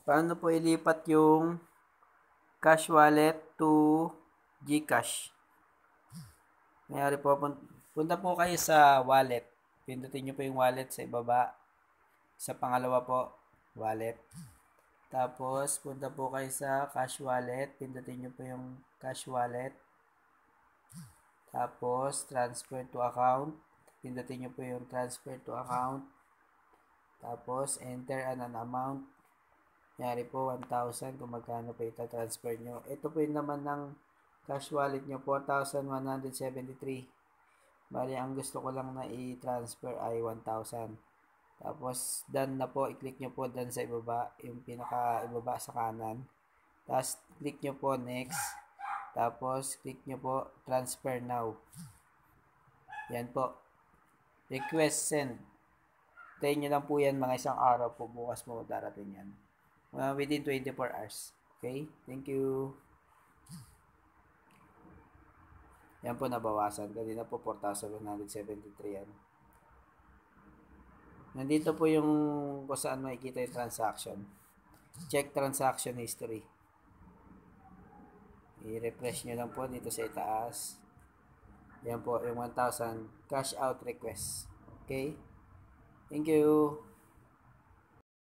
Paano po ilipat yung cash wallet to GCash? Mayari po, punta po kayo sa wallet. Pindutin nyo po yung wallet sa ibaba. Sa pangalawa po, wallet. Tapos, punta po kayo sa cash wallet. Pindutin nyo po yung cash wallet. Tapos, transfer to account. Pindutin nyo po yung transfer to account. Tapos, enter an amount. Yari po, 1,000 kung magkano po ita-transfer nyo. Ito po yung naman ng cash wallet nyo, 4,173. Bali, ang gusto ko lang na i-transfer ay 1,000. Tapos, done na po. I-click nyo po done sa ibaba, yung pinaka-ibaba sa kanan. Tapos, click nyo po next. Tapos, click nyo po transfer now. Yan po. Request send. Tayin nyo lang po yan mga isang araw po. Bukas mo darating yan. Within 24 hours. Okay? Thank you. Yan po nabawasan. Kanina po 4,173 yan. Nandito po yung kung saan makikita yung transaction. Check transaction history. I-refresh nyo lang po dito sa itaas. Yan po yung 1,000 cash out request. Okay? Thank you.